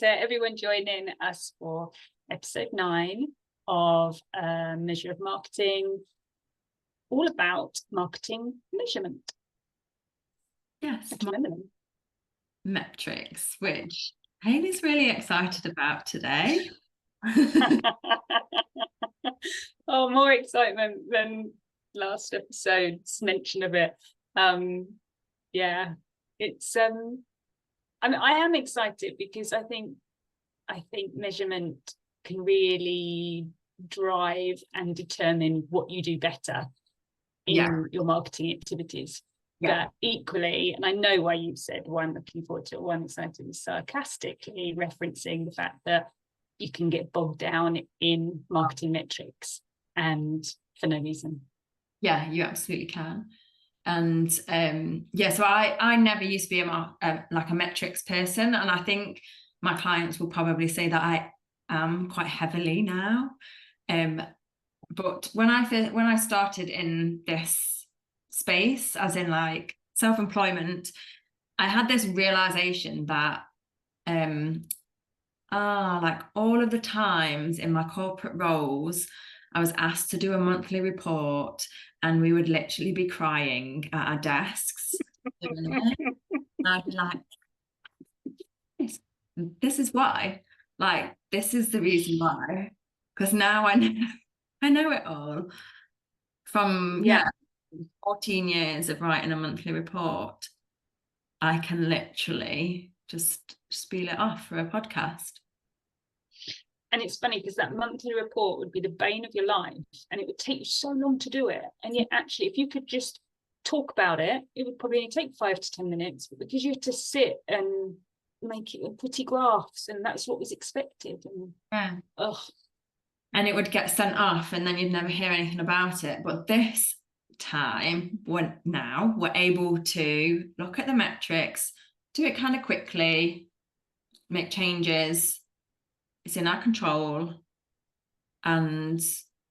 to everyone joining us for episode 9 of Measure of Marketing, all about marketing measurement. Yes, metrics, which Hayley's really excited about today. Oh, more excitement than last episode's mention of it. Yeah, it's I mean, I am excited because I think measurement can really drive and determine what you do better in your marketing activities. Yeah. But equally, and I know why you said why I'm looking forward to it, why I'm excited, is sarcastically referencing the fact that you can get bogged down in marketing metrics and for no reason. Yeah, you absolutely can. And so I never used to be like a metrics person, and I think my clients will probably say that I am quite heavily now. But when I started in this space, as in like self-employment, I had this realization that like all of the times in my corporate roles, I was asked to do a monthly report, and we would literally be crying at our desks. And I'd be like, this is why. Like, this is the reason why. Because now I know it all. From 14 years of writing a monthly report, I can literally just spiel it off for a podcast. And it's funny because that monthly report would be the bane of your life, and it would take you so long to do it. And yet, actually, if you could just talk about it, it would probably only take 5 to 10 minutes. But because you had to sit and make it pretty graphs, and that's what was expected. And and it would get sent off, and then you'd never hear anything about it. But this time, we're able to look at the metrics, do it kind of quickly, make changes. It's in our control. And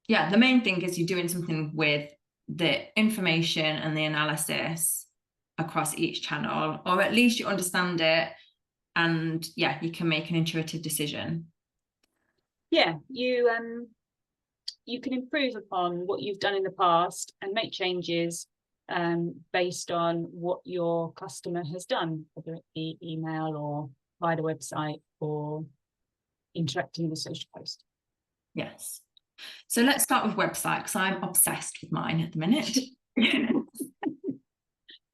the main thing is you're doing something with the information and the analysis across each channel, or at least you understand it, and you can make an intuitive decision. You can improve upon what you've done in the past and make changes based on what your customer has done, whether it be email or via the website or interacting with a social post. Yes. So let's start with website, because I'm obsessed with mine at the minute.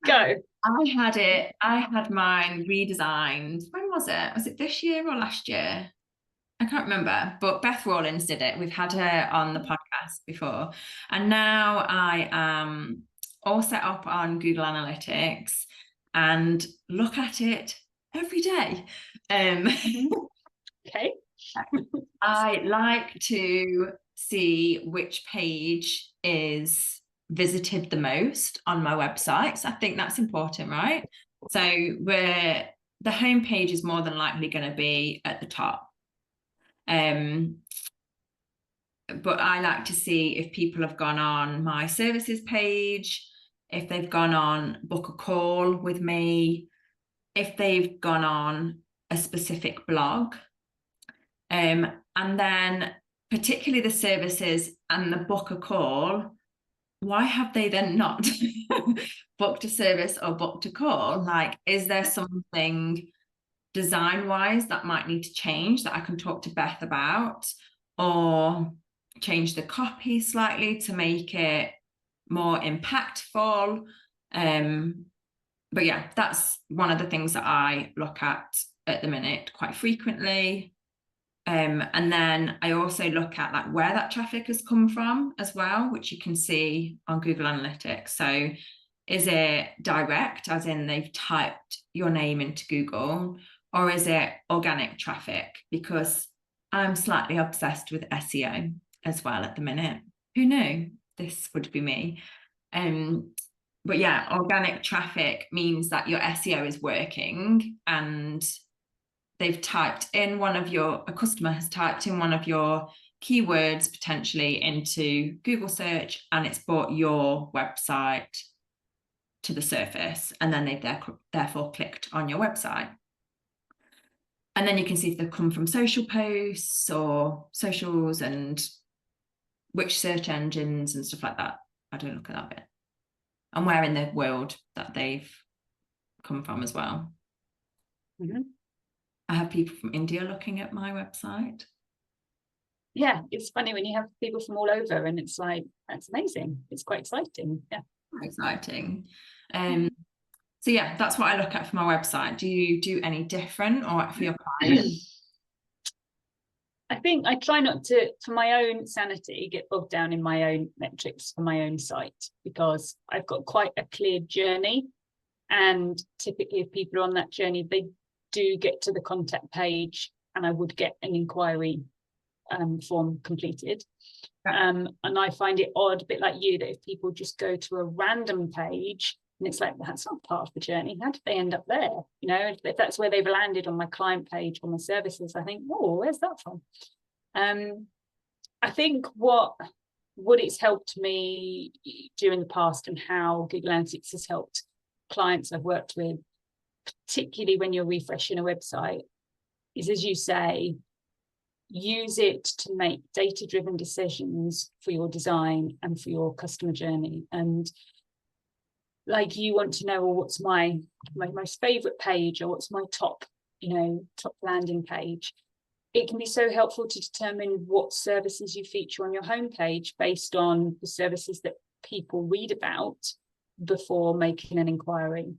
Go. I had mine redesigned. When was it? Was it this year or last year? I can't remember, but Beth Rawlins did it. We've had her on the podcast before. And now I am all set up on Google Analytics and look at it every day. Okay. I like to see which page is visited the most on my website. So I think that's important, right? So the homepage is more than likely going to be at the top. But I like to see if people have gone on my services page, if they've gone on book a call with me, if they've gone on a specific blog. And then particularly the services and the book a call, why have they then not booked a service or booked a call? Like, is there something design-wise that might need to change that I can talk to Beth about, or change the copy slightly to make it more impactful? But that's one of the things that I look at the minute quite frequently. And then I also look at like where that traffic has come from as well, which you can see on Google Analytics. So is it direct, as in they've typed your name into Google, or is it organic traffic? Because I'm slightly obsessed with SEO as well at the minute. Who knew this would be me? But organic traffic means that your SEO is working, and they've typed in a customer has typed in one of your keywords potentially into Google search, and it's brought your website to the surface, and then they've therefore clicked on your website. And then you can see if they've come from social posts or socials and which search engines and stuff like that. I don't look at that bit. And where in the world that they've come from as well. Mm-hmm. I have people from India looking at my website. Yeah, it's funny when you have people from all over, and it's like, that's amazing. It's quite exciting. Yeah. Exciting. So yeah, that's what I look at for my website. Do you do any different or for your clients? I think I try not to, for my own sanity, get bogged down in my own metrics for my own site, because I've got quite a clear journey. And typically if people are on that journey, they do get to the contact page and I would get an inquiry form completed. And I find it odd, a bit like you, that if people just go to a random page and it's like, that's not part of the journey. How did they end up there? You know, if that's where they've landed on my client page or my services, I think, oh, where's that from? I think what it's helped me during the past, and how Google Analytics has helped clients I've worked with, particularly when you're refreshing a website, is, as you say, use it to make data-driven decisions for your design and for your customer journey. And like, you want to know, well, what's my most favorite page, or what's my top landing page? It can be so helpful to determine what services you feature on your homepage based on the services that people read about before making an inquiry.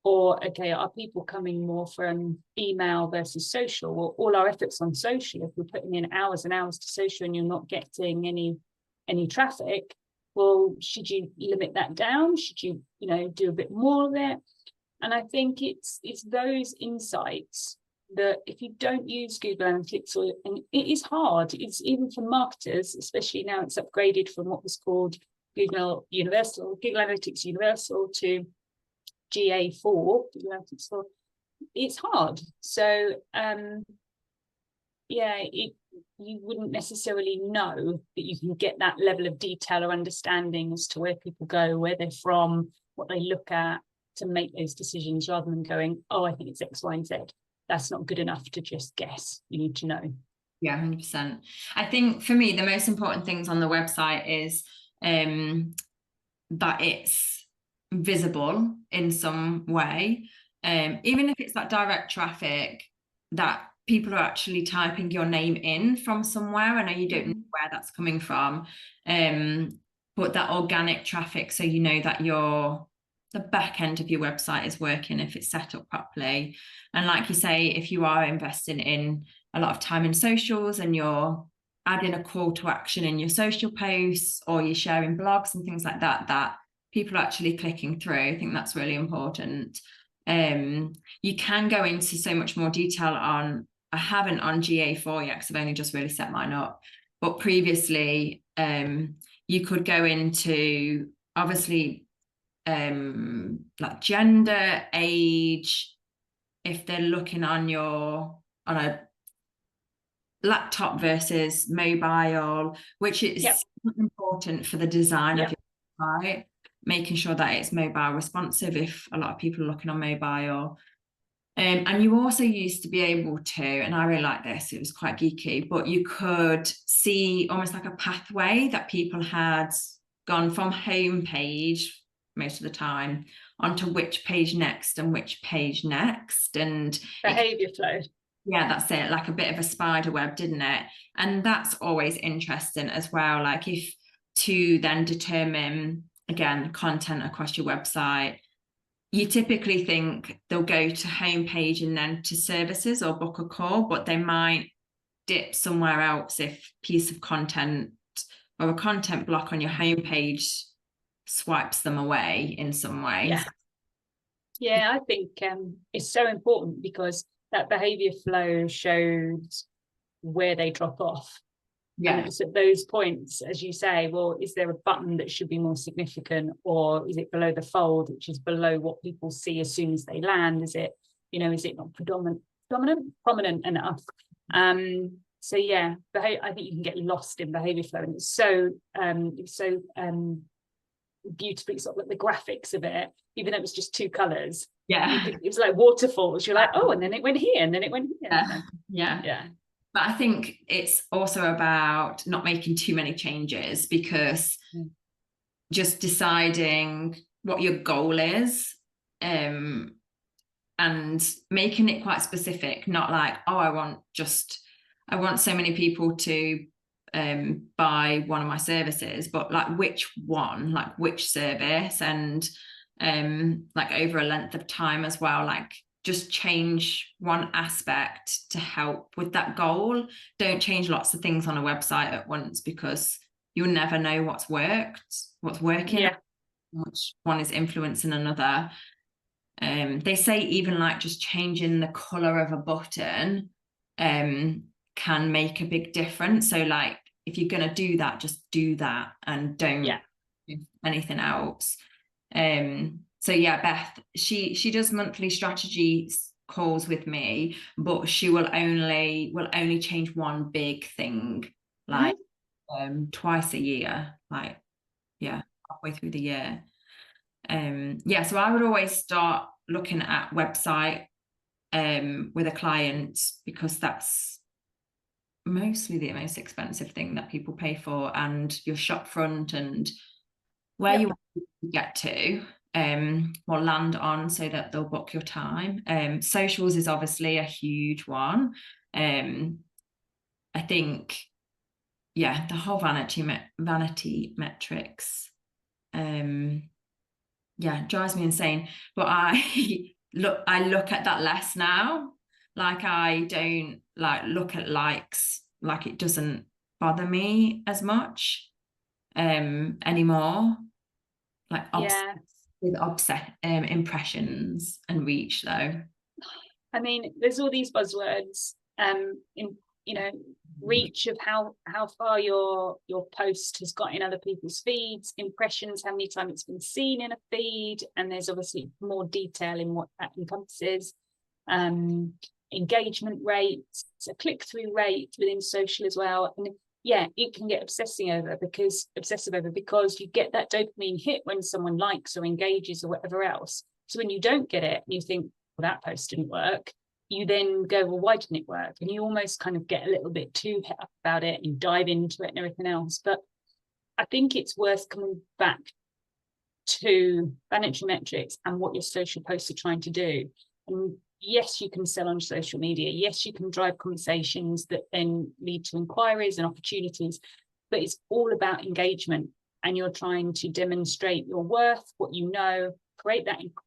Or, okay, are people coming more from email versus social? Well, all our efforts on social, if we're putting in hours and hours to social and you're not getting any traffic, well, should you limit that down? Should you, do a bit more of it? And I think it's those insights that, if you don't use Google Analytics, and it is hard, it's even for marketers, especially now it's upgraded from what was called Google Analytics Universal to GA4, Google Analytics 4. It's hard. So you wouldn't necessarily know that you can get that level of detail or understanding as to where people go, where they're from, what they look at, to make those decisions, rather than going, oh, I think it's X, Y, and Z. That's not good enough to just guess. You need to know. Yeah, 100%. I think for me, the most important things on the website is that it's visible in some way. Even if it's that direct traffic, that people are actually typing your name in from somewhere. I know you don't know where that's coming from, but that organic traffic, so you know that the back end of your website is working, if it's set up properly. And like you say, if you are investing in a lot of time in socials and you're adding a call to action in your social posts, or you're sharing blogs and things like that, that people are actually clicking through, I think that's really important. You can go into so much more detail on, I haven't on GA4 yet because I've only just really set mine up, but previously you could go into, obviously, like gender, age, if they're looking on a laptop versus mobile, which is important for the design of your website, making sure that it's mobile responsive if a lot of people are looking on mobile. And you also used to be able to, and I really like this, it was quite geeky, but you could see almost like a pathway that people had gone from home page most of the time onto which page next and which page next, and behavior flow. Yeah, that's it, like a bit of a spider web, didn't it? And that's always interesting as well, like if to then determine, again, content across your website, you typically think they'll go to homepage and then to services or book a call, but they might dip somewhere else if piece of content or a content block on your homepage swipes them away in some ways. Yeah, I think it's so important, because that behavior flow shows where they drop off. Yeah. And it's at those points, as you say, well, is there a button that should be more significant, or is it below the fold, which is below what people see as soon as they land? Is it not prominent enough? So yeah, I think you can get lost in behavior flow, and it's so beautifully sort of like the graphics of it, even though it was just two colors, Yeah. It was like waterfalls. You're like, oh, and then it went here, and then it went here. And then, Yeah. But I think it's also about not making too many changes, because just deciding what your goal is, and making it quite specific, not like, oh, I want so many people to buy one of my services, but like which one, like which service, and like over a length of time as well, like just change one aspect to help with that goal. Don't change lots of things on a website at once, because you'll never know what's working, yeah, which one is influencing another. They say even like just changing the color of a button can make a big difference. So like if you're going to do that, just do that and don't do anything else. So yeah, Beth, she does monthly strategy calls with me, but she will only change one big thing, like twice a year, like halfway through the year. So I would always start looking at website with a client, because that's mostly the most expensive thing that people pay for, and your shop front and where you want to get to will land on, so that they'll book your time. Socials is obviously a huge one. I think the whole vanity metrics drives me insane, but I look at that less now. Like I don't like look at likes, like it doesn't bother me as much anymore. Like obsessed impressions and reach, though. I mean, there's all these buzzwords in, reach of how far your post has got in other people's feeds, impressions, how many times it's been seen in a feed, and there's obviously more detail in what that encompasses. Engagement rates, a click-through rate within social as well. And it can get obsessive over because you get that dopamine hit when someone likes or engages or whatever else. So when you don't get it and you think, well, that post didn't work, you then go, well, why didn't it work? And you almost kind of get a little bit too hit up about it, and you dive into it and everything else. But I think it's worth coming back to vanity metrics and what your social posts are trying to do. And yes, you can sell on social media. Yes, you can drive conversations that then lead to inquiries and opportunities, but it's all about engagement. And you're trying to demonstrate your worth, what you know, create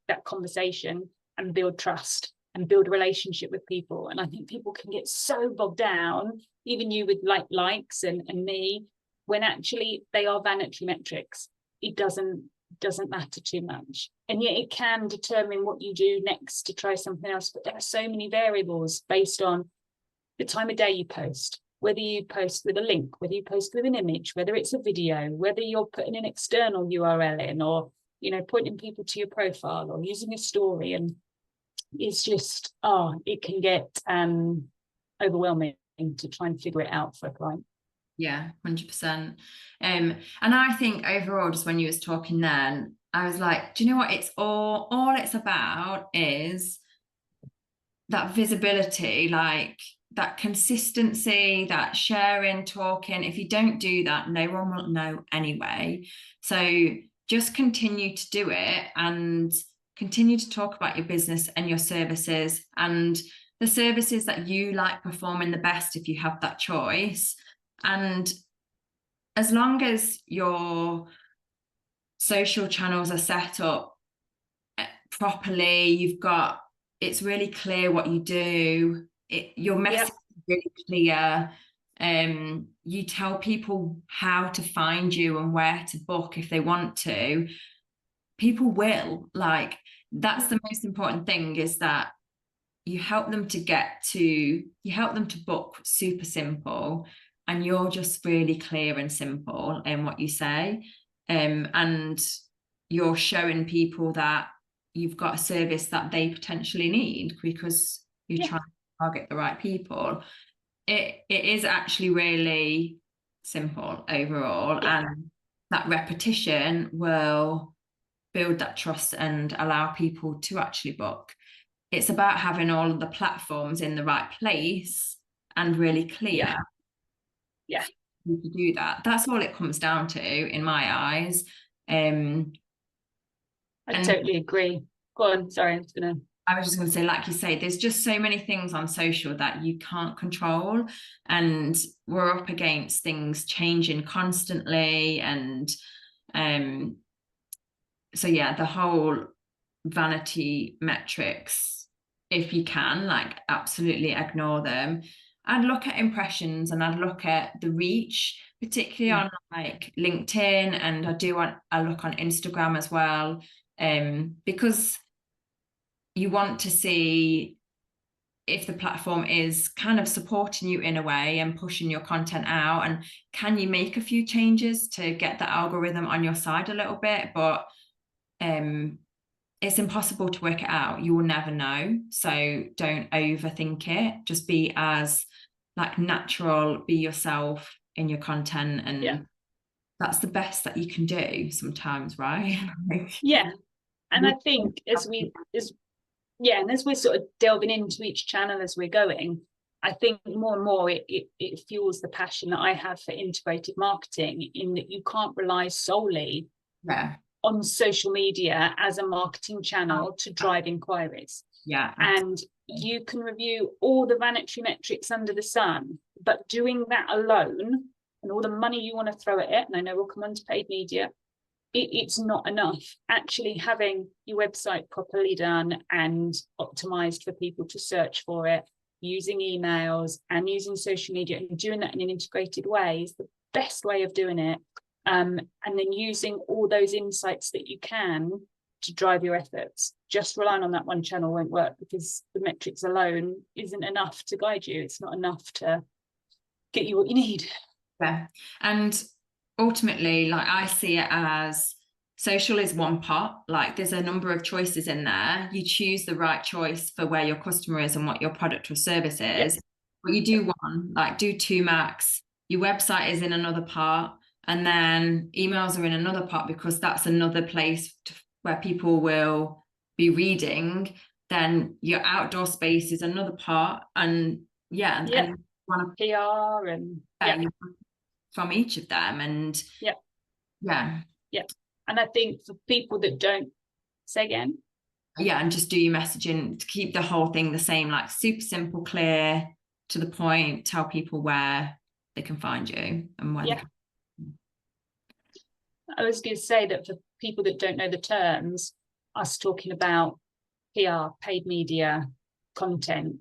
that conversation and build trust and build a relationship with people. And I think people can get so bogged down, even you with likes and me, when actually they are vanity metrics. It doesn't matter too much, and yet it can determine what you do next to try something else. But there are so many variables based on the time of day you post, whether you post with a link, whether you post with an image, whether it's a video, whether you're putting an external URL in, or pointing people to your profile or using a story. And it's just it can get overwhelming to try and figure it out for a client. 100%. And I think overall, just when you was talking then, I was like, do you know what it's all it's about is that visibility, like that consistency, that sharing, talking. If you don't do that, no one will know anyway. So just continue to do it and continue to talk about your business and your services, and the services that you like performing the best if you have that choice. And as long as your social channels are set up properly, it's really clear what you do, your message is really clear, you tell people how to find you and where to book if they want to, people will. Like, that's the most important thing, is that you help them to book super simple, and you're just really clear and simple in what you say, and you're showing people that you've got a service that they potentially need, because you're trying to target the right people. It is actually really simple overall, and that repetition will build that trust and allow people to actually book. It's about having all of the platforms in the right place and really clear. Yeah. To do that. That's all it comes down to in my eyes. I totally agree. Go on, sorry, I was just going to say, like you say, there's just so many things on social that you can't control, and we're up against things changing constantly. And so yeah, the whole vanity metrics, if you can, like, absolutely ignore them. I'd look at impressions and I'd look at the reach, particularly on like LinkedIn, and I look on Instagram as well, because you want to see if the platform is kind of supporting you in a way and pushing your content out, and can you make a few changes to get the algorithm on your side a little bit. But it's impossible to work it out. You will never know. So don't overthink it. Just be as like natural, be yourself in your content, and that's the best that you can do sometimes, right? Yeah. And I think as we're sort of delving into each channel as we're going, I think more and more it fuels the passion that I have for integrated marketing, in that you can't rely solely on social media as a marketing channel to drive inquiries. Yeah. And you can review all the vanity metrics under the sun, but doing that alone and all the money you want to throw at it, and I know we'll come on to paid media, it's not enough. Actually having your website properly done and optimized for people to search for it, using emails and using social media, and doing that in an integrated way is the best way of doing it. And then using all those insights that you can to drive your efforts. Just relying on that one channel won't work, because the metrics alone isn't enough to guide you. It's not enough to get you what you need. Yeah. And ultimately, like, I see it as social is one pot. Like, there's a number of choices in there. You choose the right choice for where your customer is and what your product or service is. But you do one, like, do two max. Your website is in another part, and then emails are in another part, because that's another place where people will be reading. Then your outdoor space is another part, and and one PR and from each of them. And and I think for people that don't, say again, and just do your messaging to keep the whole thing the same, like super simple, clear, to the point, tell people where they can find you and where they can. I was going to say that for people that don't know the terms, us talking about PR, paid media, content,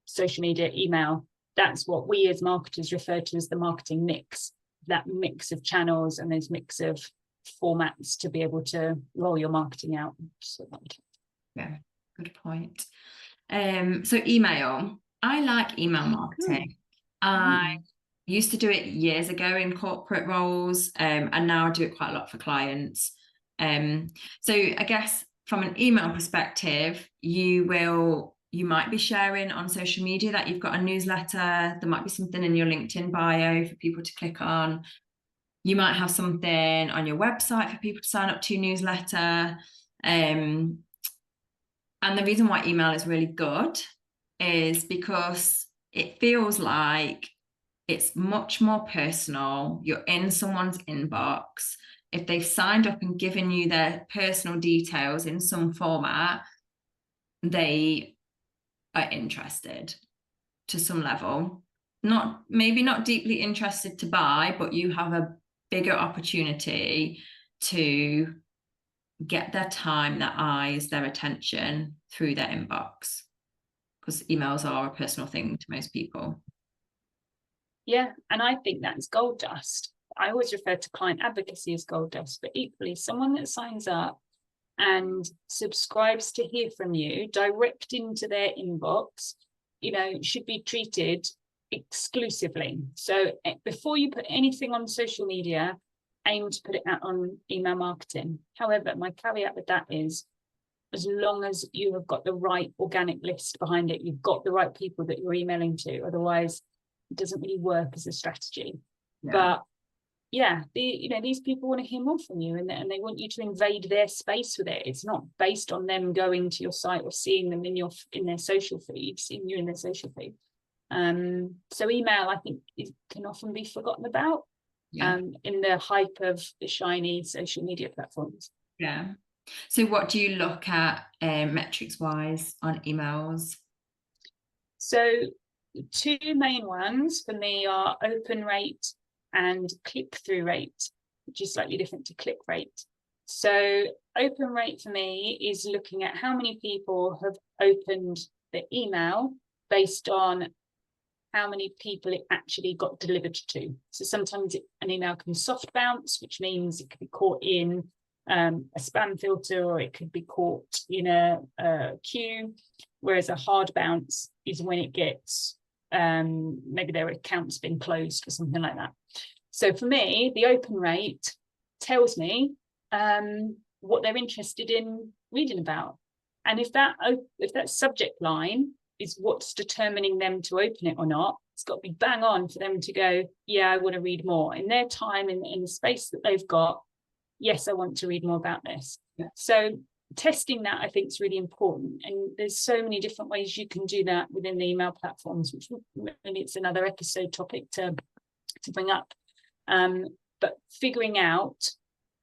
social media, email, that's what we as marketers refer to as the marketing mix. That mix of channels and those mix of formats to be able to roll your marketing out. Yeah, good point. So email, I like email marketing. I used to do it years ago in corporate roles, and now I do it quite a lot for clients. So I guess from an email perspective, you might be sharing on social media that you've got a newsletter. There might be something in your LinkedIn bio for people to click on. You might have something on your website for people to sign up to your newsletter. And the reason why email is really good is because it feels like it's much more personal. You're in someone's inbox. If they've signed up and given you their personal details in some format, they are interested to some level. Maybe not deeply interested to buy, but you have a bigger opportunity to get their time, their eyes, their attention through their inbox, because emails are a personal thing to most people. Yeah, and I think that's gold dust. I always refer to client advocacy as gold dust, but equally, someone that signs up and subscribes to hear from you direct into their inbox, should be treated exclusively. So before you put anything on social media, aim to put it out on email marketing. However, my caveat with that is, as long as you have got the right organic list behind it, you've got the right people that you're emailing to, otherwise it doesn't really work as a strategy. But yeah, these people want to hear more from you, and they want you to invade their space with it. It's not based on them going to your site or seeing them in their social feed, seeing you in their social feed. So email, I think, can often be forgotten about in the hype of the shiny social media platforms. Yeah. So what do you look at metrics wise on emails? So two main ones for me are open rate and click-through rate, which is slightly different to click rate. So open rate for me is looking at how many people have opened the email based on how many people it actually got delivered to. So sometimes an email can soft bounce, which means it could be caught in a spam filter, or it could be caught in a queue, whereas a hard bounce is when it gets maybe their account's been closed or something like that. So for me, the open rate tells me what they're interested in reading about. And if that subject line is what's determining them to open it or not, it's got to be bang on for them to go, yeah, I want to read more. In their time, in the space that they've got, yes, I want to read more about this. Yeah. So testing that, I think, is really important. And there's so many different ways you can do that within the email platforms, which maybe it's another episode topic to bring up. But figuring out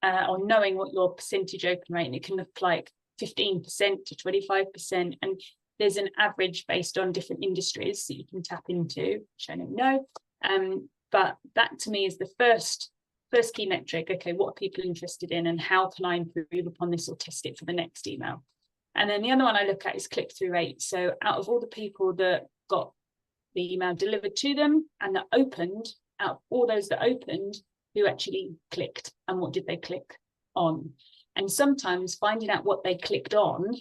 or knowing what your percentage open rate, and it can look like 15% to 25%. And there's an average based on different industries that you can tap into, which I don't know. But that to me is the first key metric. Okay, what are people interested in, and how can I improve upon this or test it for the next email? And then the other one I look at is click-through rate. So out of all the people that got the email delivered to them and that opened, out of all those that opened, who actually clicked and what did they click on? And sometimes finding out what they clicked on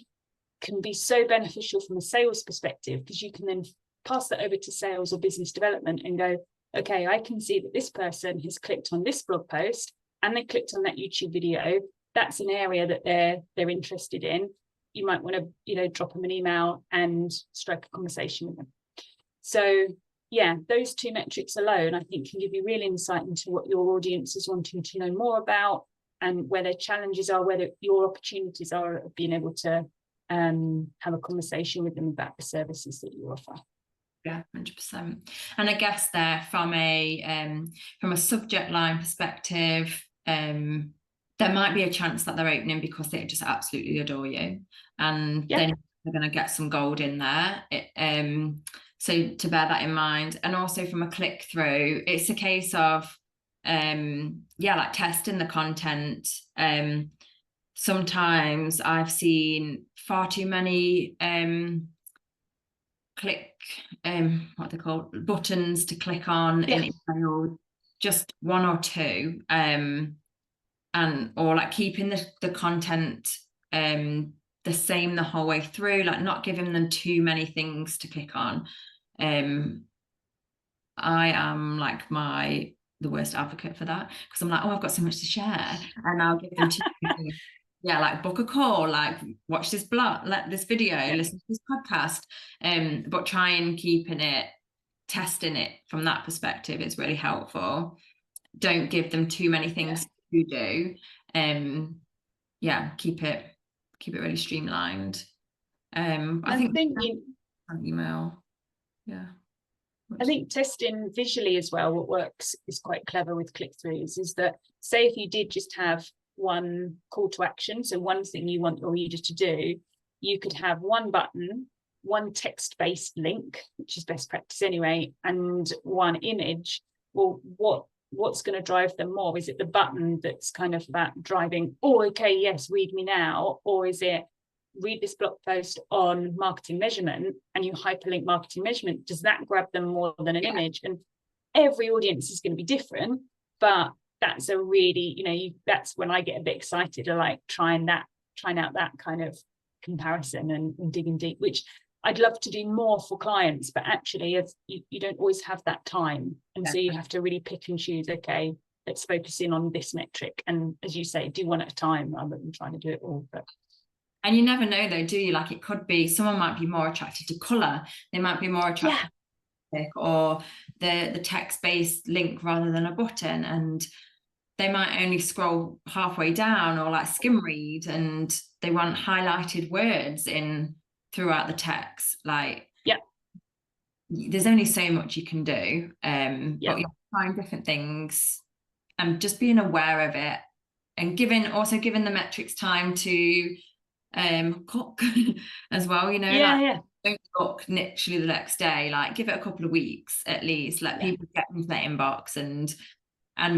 can be so beneficial from a sales perspective, because you can then pass that over to sales or business development and go, okay, I can see that this person has clicked on this blog post and they clicked on that YouTube video. That's an area that they're interested in. You might want to, drop them an email and strike a conversation with them. So yeah, those two metrics alone, I think, can give you real insight into what your audience is wanting to know more about, and where their challenges are, whether your opportunities are of being able to have a conversation with them about the services that you offer. Yeah, 100%. And I guess there, from a subject line perspective, there might be a chance that they're opening because they just absolutely adore you, and then they're going to get some gold in there. So to bear that in mind. And also from a click through, it's a case of like testing the content. Sometimes I've seen far too many what they call buttons to click on in email, just one or two, or like keeping the content the same the whole way through, like not giving them too many things to click on. I am like the worst advocate for that, because I'm like, oh, I've got so much to share, and I'll give them yeah, like book a call, like watch this blog, like this video, listen to this podcast, but try and testing it from that perspective is really helpful. Don't give them too many things to do. Keep it really streamlined. I think email. Yeah. I think testing visually as well, what works is quite clever with click-throughs, is that, say if you did just have one call to action, so one thing you want your reader to do, you could have one button, one text-based link, which is best practice anyway, and one image. Well, what's going to drive them more? Is it the button that's kind of that driving, oh, okay, yes, read me now, or is it read this blog post on marketing measurement, and you hyperlink marketing measurement? Does that grab them more than an image? And every audience is going to be different, but that's a really, that's when I get a bit excited. I like trying out that kind of comparison and digging deep, which I'd love to do more for clients, but actually you don't always have that time. And so you have to really pick and choose, okay, let's focus in on this metric. And as you say, do one at a time rather than trying to do it all. And you never know though, do you? Like, it could be someone might be more attracted to colour, they might be more attracted to or the text-based link rather than a button. And they might only scroll halfway down or like skim read, and they want highlighted words in throughout the text. Like, yeah, there's only so much you can do. yeah, But you find different things and just being aware of it, and giving the metrics time to cook as well, you know, yeah, like yeah, don't look literally the next day, like give it a couple of weeks at least, let yeah, people get into their inbox and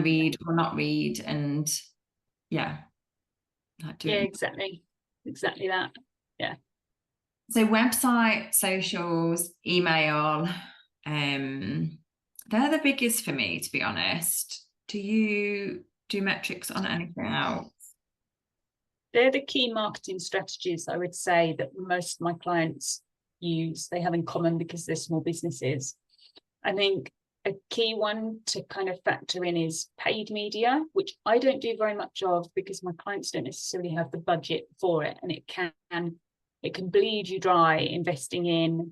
read or not read, and yeah, like do yeah, it. exactly that. Yeah. So website, socials, email, they're the biggest for me, to be honest. Do you do metrics on anything else? They're the key marketing strategies I would say that most of my clients use. They have in common because they're small businesses. I think a key one to kind of factor in is paid media, which I don't do very much of because my clients don't necessarily have the budget for it, and it can bleed you dry investing in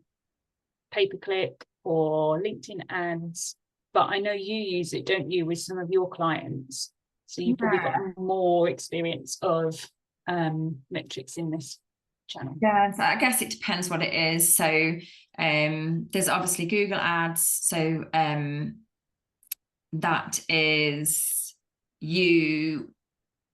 pay-per-click or LinkedIn ads. But I know you use it, don't you, with some of your clients? So you've probably got Yeah. more experience of metrics in this channel. Yeah, so I guess it depends what it is. So there's obviously Google Ads. So that is you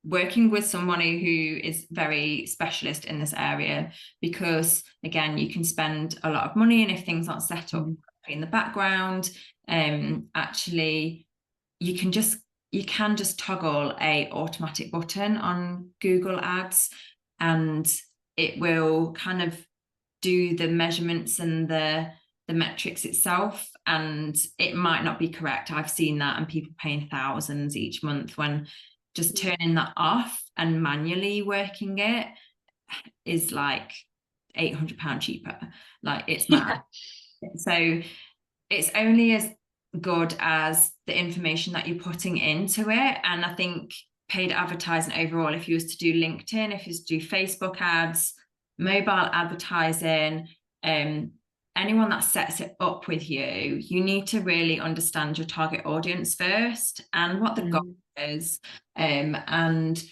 working with somebody who is very specialist in this area, because again, you can spend a lot of money, and if things aren't set up in the background, actually you can just toggle a automatic button on Google Ads, and it will kind of do the measurements and the metrics itself, and it might not be correct. I've seen that, and people paying thousands each month, when just turning that off and manually working it is like £800 cheaper. Like, it's mad. Yeah. So it's only as good as the information that you're putting into it. And I think paid advertising overall, if you was to do LinkedIn, if you was to do Facebook ads, mobile advertising, anyone that sets it up with you, you need to really understand your target audience first, and what the goal is, and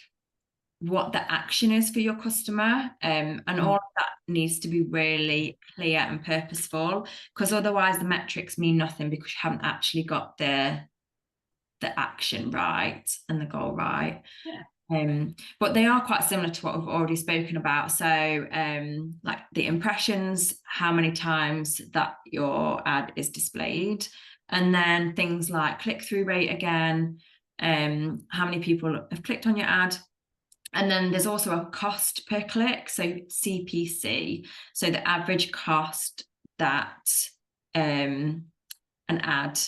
what the action is for your customer, and all of that needs to be really clear and purposeful, because otherwise the metrics mean nothing, because you haven't actually got the action right and the goal right. Yeah. But they are quite similar to what we've already spoken about. So like the impressions, how many times that your ad is displayed, and then things like click-through rate again, how many people have clicked on your ad. And then there's also a cost per click, so CPC, so the average cost that an ad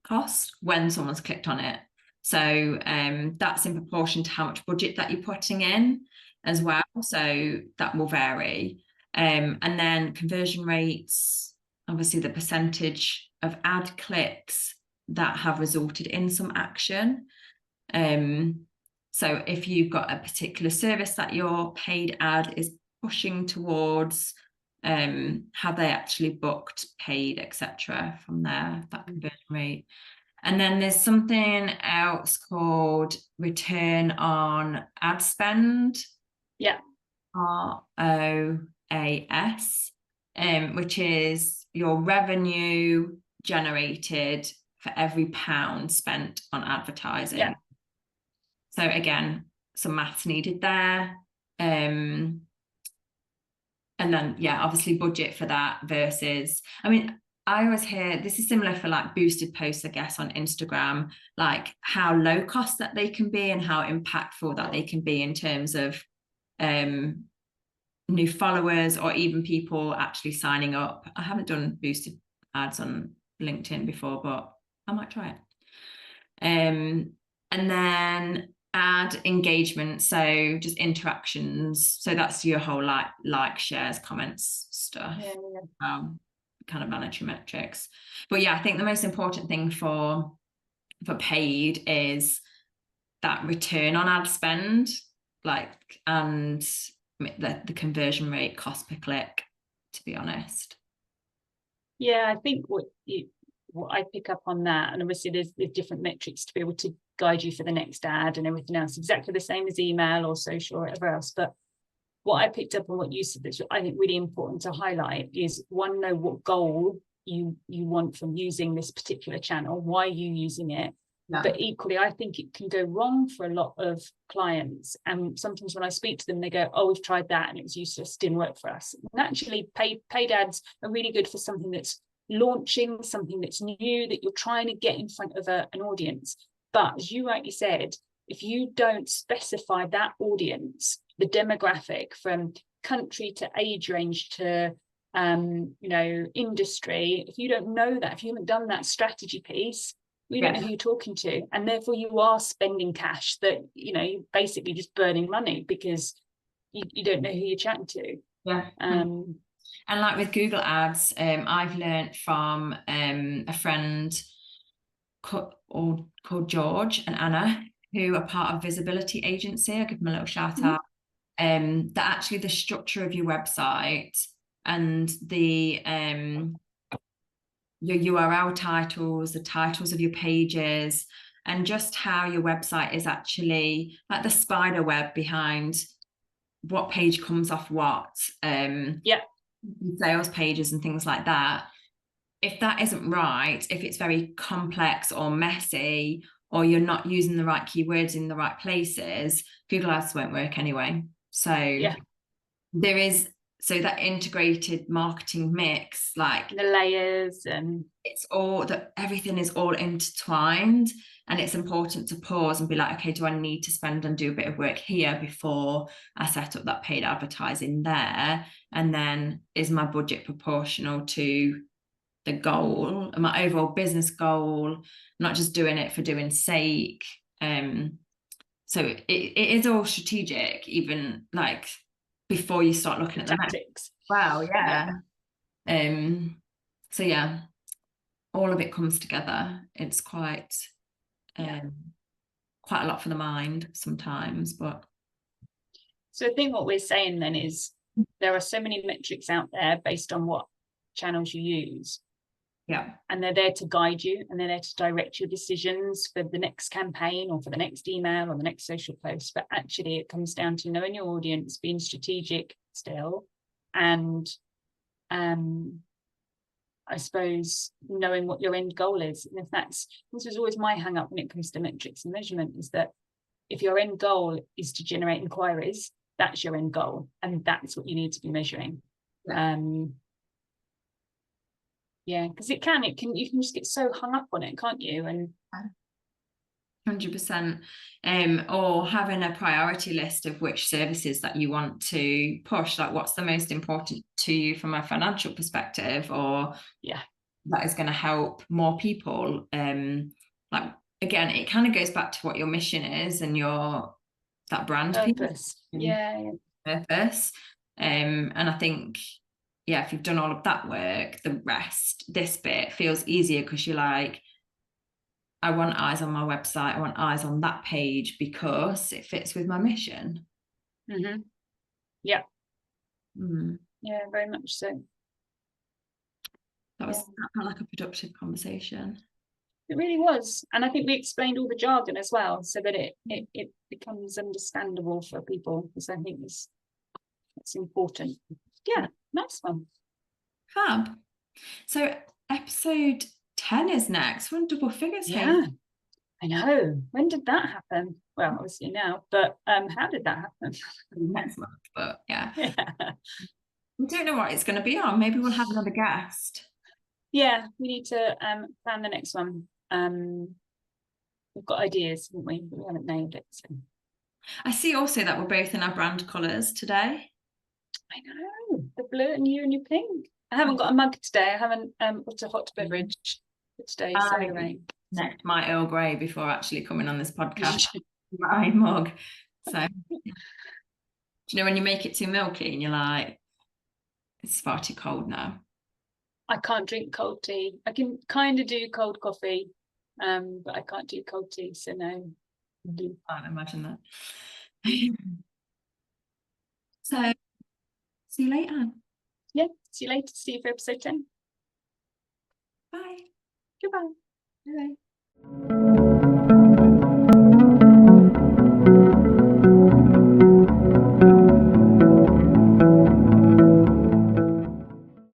costs when someone's clicked on it. So that's in proportion to how much budget that you're putting in as well. So that will vary. And then conversion rates, obviously the percentage of ad clicks that have resulted in some action. So if you've got a particular service that your paid ad is pushing towards, have they actually booked, paid, etc. from there, that conversion rate. And then there's something else called return on ad spend. Yeah. ROAS, which is your revenue generated for every pound spent on advertising. Yeah. So again, some maths needed there. And then, yeah, obviously budget for that versus, I mean, I always hear this is similar for like boosted posts, I guess, on Instagram, like how low cost that they can be and how impactful that they can be in terms of new followers, or even people actually signing up. I haven't done boosted ads on LinkedIn before, but I might try it. And then ad engagement, so just interactions, so that's your whole like shares, comments stuff. Kind of monetary metrics. But yeah, I think the most important thing for paid is that return on ad spend, like, and the conversion rate, cost per click, to be honest. Yeah, I think what I pick up on that, and obviously there's different metrics to be able to guide you for the next ad and everything else, exactly the same as email or social or whatever else. But what I picked up on what you said that's I think really important to highlight is, one, know what goal you want from using this particular channel. Why are you using it? Yeah. But equally, I think it can go wrong for a lot of clients. And sometimes when I speak to them, they go, oh, we've tried that and it was useless, didn't work for us. And actually, paid ads are really good for something that's launching, something that's new, that you're trying to get in front of an audience. But as you rightly said, if you don't specify that audience, the demographic from country to age range to industry, if you don't know that, if you haven't done that strategy piece, you don't know who you're talking to, and therefore you are spending cash that you're basically just burning money because you don't know who you're chatting to. And like with Google Ads, I've learned from a friend called George and Anna, who are part of Visibility Agency. I'll give them a little shout out. That actually the structure of your website and the your URL titles, the titles of your pages, and just how your website is actually like the spider web behind what page comes off what, sales pages and things like that. If that isn't right, if it's very complex or messy, or you're not using the right keywords in the right places, Google Ads won't work anyway. So there is, so that integrated marketing mix, like the layers, and it's all that, everything is all intertwined, and it's important to pause and be like, okay, do I need to spend and do a bit of work here before I set up that paid advertising there? And then is my budget proportional to the goal and my overall business goal, not just doing it for doing sake? So it is all strategic, even like before you start looking at the tactics. Wow, so yeah, all of it comes together. It's quite quite a lot for the mind sometimes, but so I think what we're saying then is there are so many metrics out there based on what channels you use. And they're there to guide you, and they're there to direct your decisions for the next campaign or for the next email or the next social post. But actually it comes down to knowing your audience, being strategic still, and I suppose knowing what your end goal is. And if this was always my hang up when it comes to metrics and measurement, is that if your end goal is to generate inquiries, that's your end goal, and that's what you need to be measuring. Because you can just get so hung up on it, can't you? And 100%. Or having a priority list of which services that you want to push, like what's the most important to you from a financial perspective, or that is going to help more people. Like again, it kind of goes back to what your mission is and that brand purpose. Purpose. And I think if you've done all of that work, the rest, this bit feels easier, because you're like, I want eyes on my website, I want eyes on that page because it fits with my mission. Yeah, very much so. That felt like a productive conversation. It really was. And I think we explained all the jargon as well, so that it becomes understandable for people, because I think it's important. Nice one. Fab. So episode 10 is next. We're on double figures here. Yeah, I know. When did that happen? Well, obviously now, but how did that happen? Next month, but we don't know what it's going to be on. Maybe we'll have another guest. We need to plan the next one. We've got ideas, haven't we? But we haven't named it. So. I see also that we're both in our brand colours today. I know, the blue and you and your pink. I haven't got a mug today. I haven't got a hot beverage for today. Sorry. Necked my Earl Grey before actually coming on this podcast. My mug. So, do you know when you make it too milky and you're like, it's far too cold now? I can't drink cold tea. I can kind of do cold coffee, but I can't do cold tea. So no. I can't imagine that. So, see you later. See you later. See you for episode 10. Bye. Goodbye. Bye.